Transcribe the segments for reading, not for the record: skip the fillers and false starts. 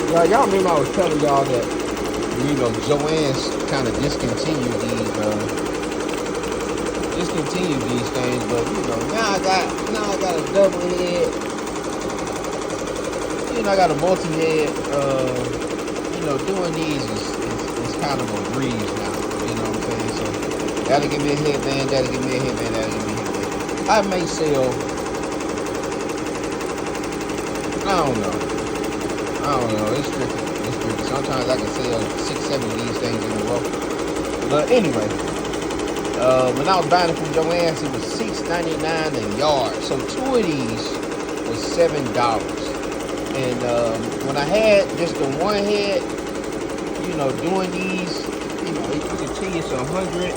Y'all remember I was telling y'all that, you know, Joann's kind of discontinued these things, but you know, now I got a double head. You know, I got a multi-head. You know, doing these is kind of a breeze now. You know what I'm saying? So that'll give me a headband, that'll give me a headband, that'll give me a headband. I may sell, I don't know. It's tricky. Sometimes I can sell 6-7 of these things in a row. But anyway, when I was buying it from Joann's, it was $6.99 a yard. So 2 of these was $7. And when I had just the one head, you know, doing these, you know, you can tell it's 100.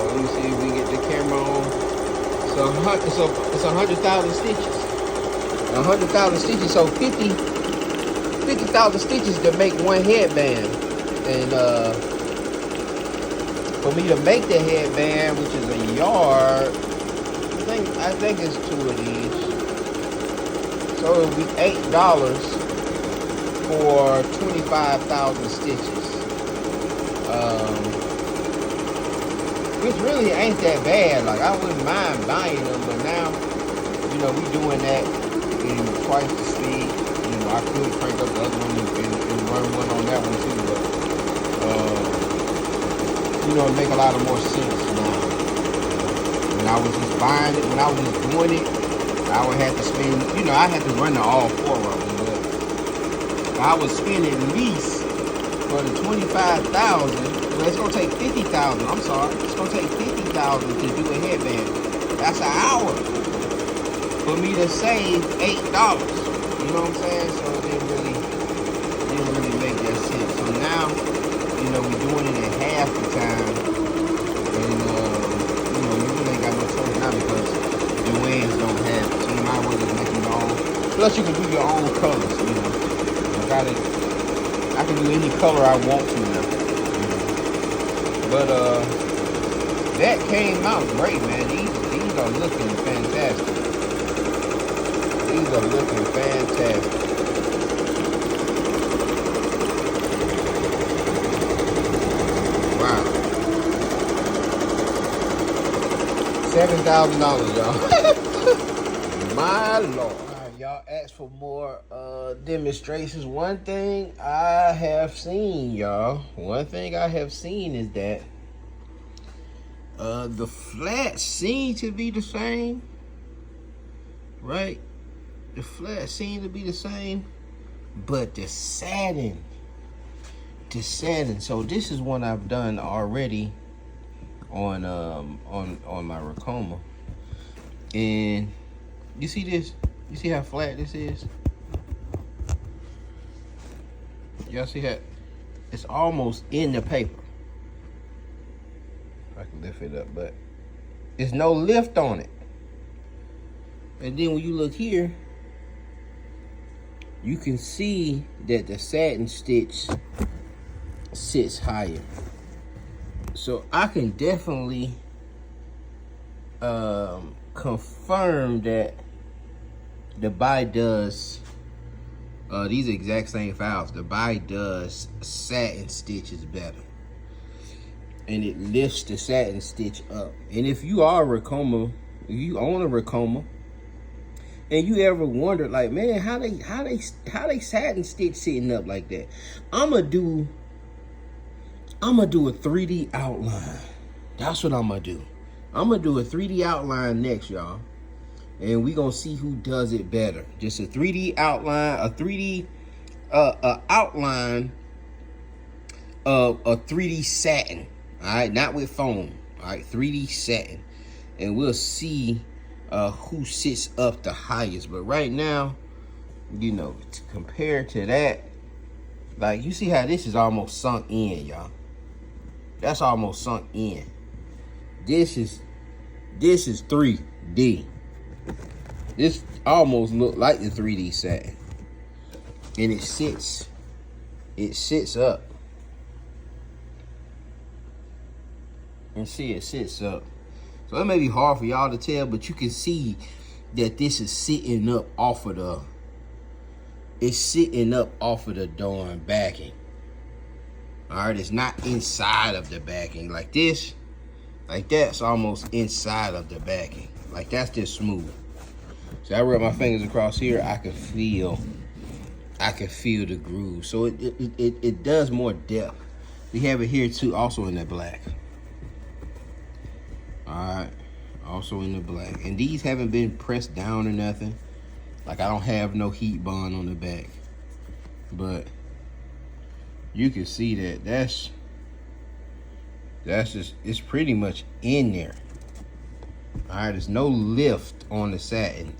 Let me see if we get the camera on. So it's 100,000 stitches. 100,000 stitches, so 50,000 stitches to make one headband. And for me to make the headband, which is a yard, I think it's 2 of these. So it would be $8 for 25,000 stitches. Which really ain't that bad. Like, I wouldn't mind buying them, but now, you know, we doing that in twice the speed. You know, I could crank up the other one and run one on that one too, but you know, it make a lot of more sense now. When I was just buying it, when I was just doing it, I would have to spend, you know, I had to run to all 4 of them, but I would spend at least for the 25,000. Well, it's gonna take 50,000. I'm sorry, it's gonna take 50,000 to do a headband. That's an hour for me to save $8. You know what I'm saying? So it didn't really make that sense. So now, you know, we're doing it at half the time, and you know, you really ain't got no choice now because Joann's don't have it. So you might as well just make your own. Plus, you can do your own colors. You know, I can do any color I want to now. But that came out great, man. These are looking fantastic. These are looking fantastic. Wow. $7,000, y'all. My Lord. Y'all asked for more demonstrations. One thing I have seen, y'all. One thing I have seen is that the flats seem to be the same, right? The flats seem to be the same, but the satin. So this is one I've done already on my RICOMA, and you see this? You see how flat this is? Y'all see how it's almost in the paper? I can lift it up, but there's no lift on it. And then when you look here, you can see that the satin stitch sits higher. So I can definitely confirm that the BAI does these exact same files. The BAI does satin stitches better, and it lifts the satin stitch up. And if you are a RICOMA, if you own a RICOMA, and you ever wondered, like, man, how they satin stitch sitting up like that? I'ma do a 3D outline. That's what I'm gonna do. I'm gonna do a 3D outline next, y'all. And we gonna see who does it better. Just a 3D outline, outline of a 3D satin. All right, not with foam. All right, 3D satin, and we'll see who sits up the highest. But right now, you know, compared to that, like, you see how this is almost sunk in, y'all. That's almost sunk in. This is 3D. This almost look like the 3D satin. And it sits up. And see, it sits up. So it may be hard for y'all to tell, but you can see that this is sitting up off of it's sitting up off of the darn backing. All right, it's not inside of the backing like this. Like that's almost inside of the backing. Like that's just smooth. So I rub my fingers across here, I can feel the groove. So it does more depth. We have it here too, also in the black. All right, also in the black. And these haven't been pressed down or nothing. Like I don't have no heat bond on the back. But you can see that that's just, it's pretty much in there. All right, there's no lift on the satin.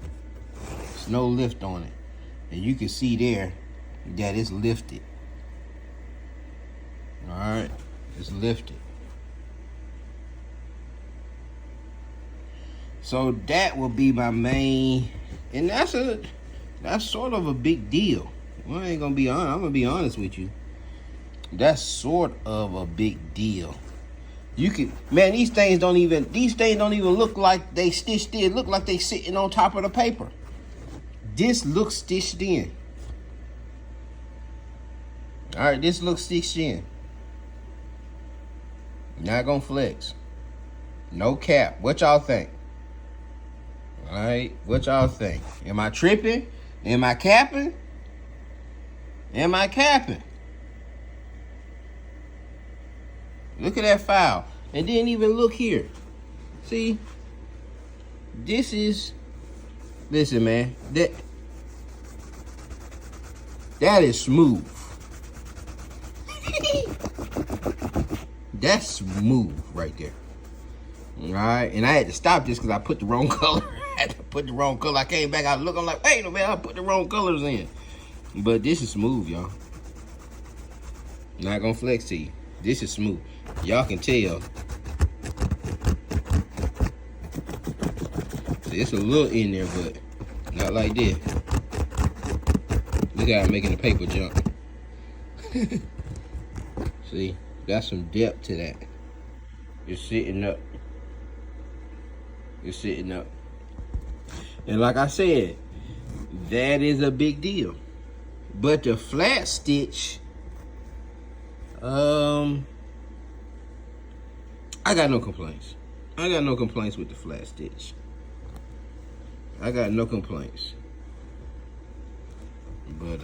There's no lift on it. And you can see there that it's lifted. All right, it's lifted. So that will be my main, and that's sort of a big deal. Well, I ain't gonna be honest. I'm gonna be honest with you. That's sort of a big deal. You can, man, these things don't even look like they stitched in. Look like they sitting on top of the paper. This looks stitched in. All right, this looks stitched in. Not gonna flex. No cap. What y'all think? All right, what y'all think? Am I tripping? Am I capping? Am I capping? Look at that file. And then even look here. See? This is, listen, man. That is smooth. That's smooth right there. All right. And I had to stop this because I put the wrong color. I came back, I look, I'm like, wait a minute, I put the wrong colors in. But this is smooth, y'all. Not gonna flex to you. This is smooth. Y'all can tell. See, it's a little in there, but not like this. Look how I'm making the paper jump. See, got some depth to that. It's sitting up. It's sitting up. And like I said, that is a big deal. But the flat stitch, I got no complaints. I got no complaints with the flat stitch. I got no complaints. But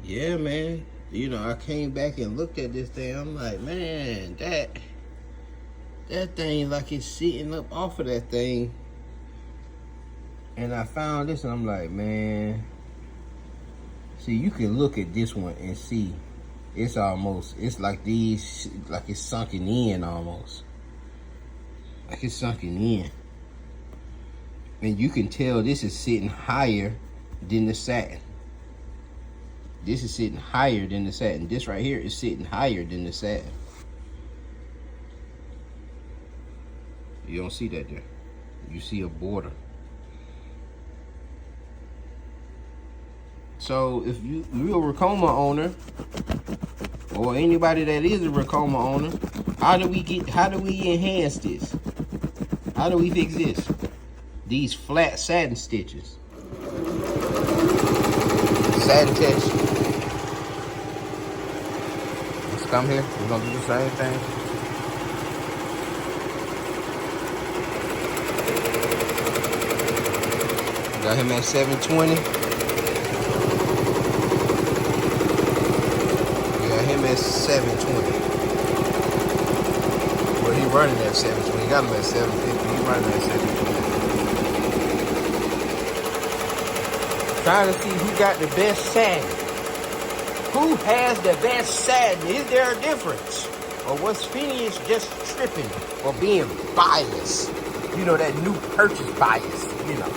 yeah, man. You know, I came back and looked at this thing. I'm like, man, that thing like it's sitting up off of that thing. And I found this and I'm like, man. See, you can look at this one and see it's almost, it's like these, like it's sunken in almost. Like it's sunken in. And you can tell this is sitting higher than the satin. This is sitting higher than the satin. This right here is sitting higher than the satin. You don't see that there. You see a border. So if you're a RICOMA owner, or anybody that is a RICOMA owner, how do we enhance this? How do we fix this? These flat satin stitches. Satin stitch. Let's come here. We're gonna do the same thing. Got him at 720. At 720. Well, he running at 720. He got him at 750. He running at 720. Trying to see who got the best satin. Who has the best satin? Is there a difference? Or was Phineas just tripping or being biased? You know, that new purchase bias, you know.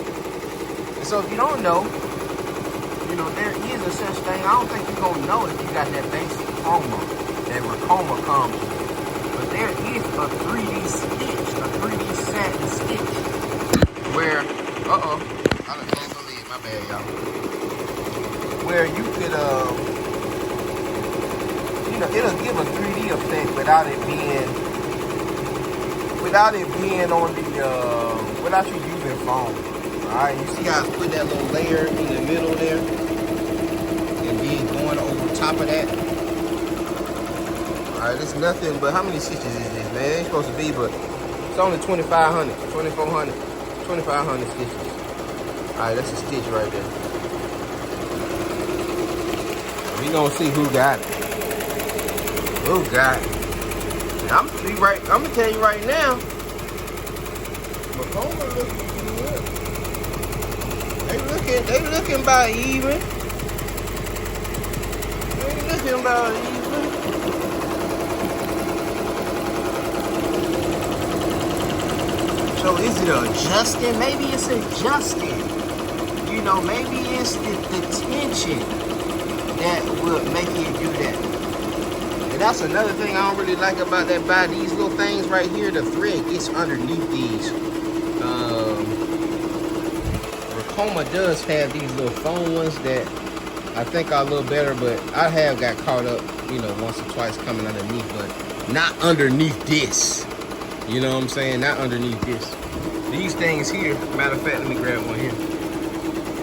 And so if you don't know, you know, there is a such thing. I don't think you're going to know if you got that basic RICOMA that RICOMA comes with. But there is a 3D stitch, a 3D satin stitch, where, I can't believe, my bad, y'all. Where you could, you know, it'll give a 3D effect without it being on the, without you using foam. All right, you see how I put that little layer in the middle there? then going over top of that. All right, it's nothing but, how many stitches is this, man? It ain't supposed to be, but it's only 2,500, 2,400, 2,500 stitches. All right, that's a stitch right there. We gonna see who got it. Who got it? And I'm gonna tell you right now, RICOMA looking good. They looking about even. They looking about even. So is it adjusting? Maybe it's adjusting. You know, maybe it's the tension that will make it do that. And that's another thing I don't really like about that BAI. These little things right here, the thread gets underneath these. RICOMA does have these little foam ones that I think are a little better, but I have got caught up, you know, once or twice coming underneath, but not underneath this. You know what I'm saying? Not underneath this. These things here, matter of fact, let me grab one here.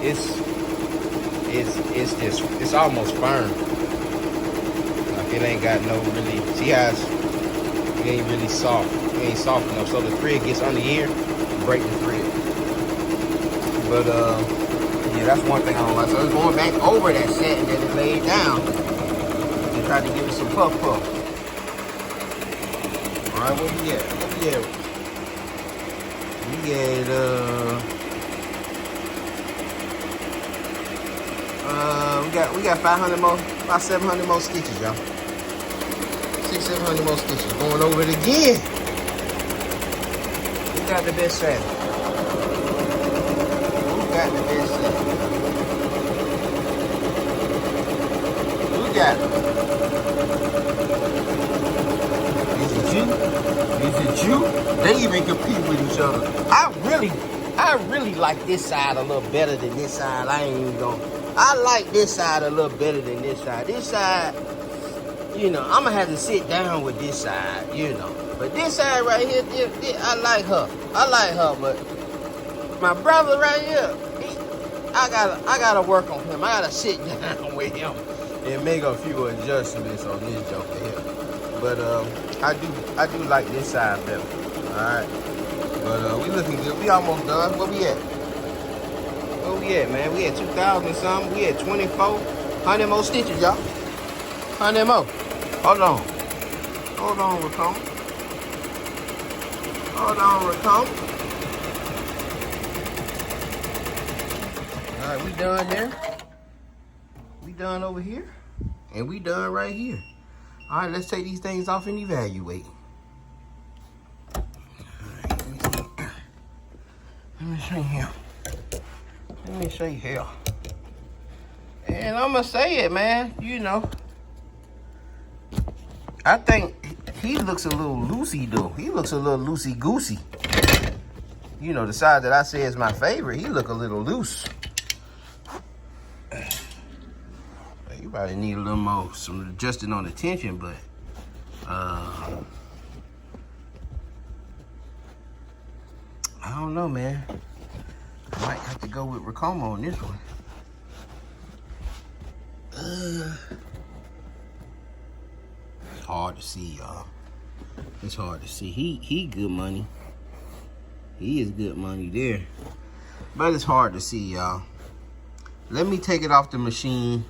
It's almost firm. Like it ain't got no really, see how it ain't really soft. It ain't soft enough. So the thread gets under here, break the thread. But yeah, that's one thing I don't like. So it's going back over that satin that it laid down and tried to give it some puff puff. Alright, where we at? Where we at? We at we got 500 more, about 700 more stitches, y'all. 600-700 more stitches. Going over it again. Who got the best satin? Who got the best satin? Who got it? Is it you? Is it you? They even compete with each other. I really like this side a little better than this side. I ain't even gonna. I like this side a little better than this side. This side, you know, I'm gonna have to sit down with this side, you know. But this side right here, I like her. I like her, but my brother right here, I gotta work on him. I gotta sit down with him and make a few adjustments on this joker here. But I do like this side better. Alright. But we looking good. We almost done. Where we at? Where we at, man? We at 2,000 something. We at 2,400 more stitches, y'all. 100 more. Hold on. Hold on, RICOMA. Hold on, RICOMA. Alright, we done there. We done over here. And we done right here. Alright, let's take these things off and evaluate. Let me show you here. Let me show you here. And I'm gonna say it, man. You know, I think he looks a little loosey though. He looks a little loosey goosey. You know, the side that I say is my favorite, he look a little loose. You probably need a little more, some adjusting on the tension, but I don't know, man. I might have to go with RICOMA on this one. It's hard to see, y'all. It's hard to see. He good money. He is good money there. But it's hard to see, y'all. Let me take it off the machine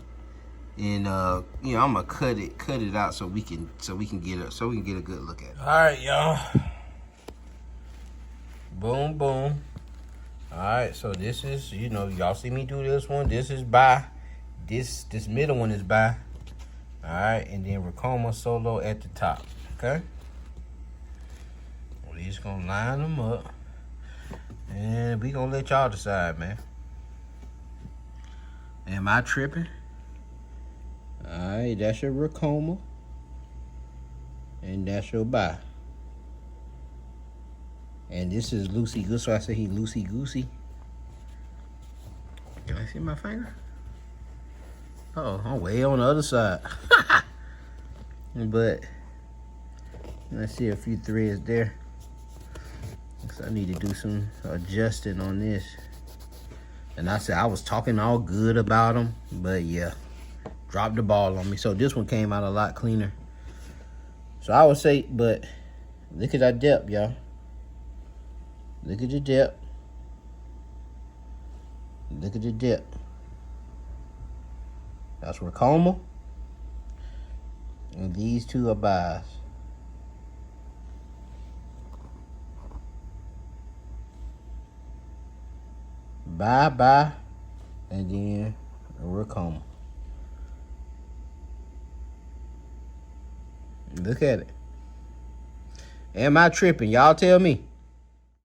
and you know, I'm gonna cut it out so we can get a good look at it. All right, y'all. Boom, boom. All right, so this is, you know, y'all see me do this one. This is BAI. This middle one is BAI. All right, and then RICOMA solo at the top. Okay. We're just gonna line them up, and we gonna let y'all decide, man. Am I tripping? All right, that's your RICOMA, and that's your BAI. And this is loosey goosey. So I say he loosey goosey. Can I see my finger? Oh, I'm way on the other side. But I see a few threads there. So I need to do some adjusting on this. And I said I was talking all good about them, but yeah, dropped the ball on me. So this one came out a lot cleaner. So I would say, but look at that depth, y'all. Look at the depth. Look at the depth. That's RICOMA. And these two are BAIs. BAI, and then RICOMA. Look at it. Am I tripping? Y'all tell me.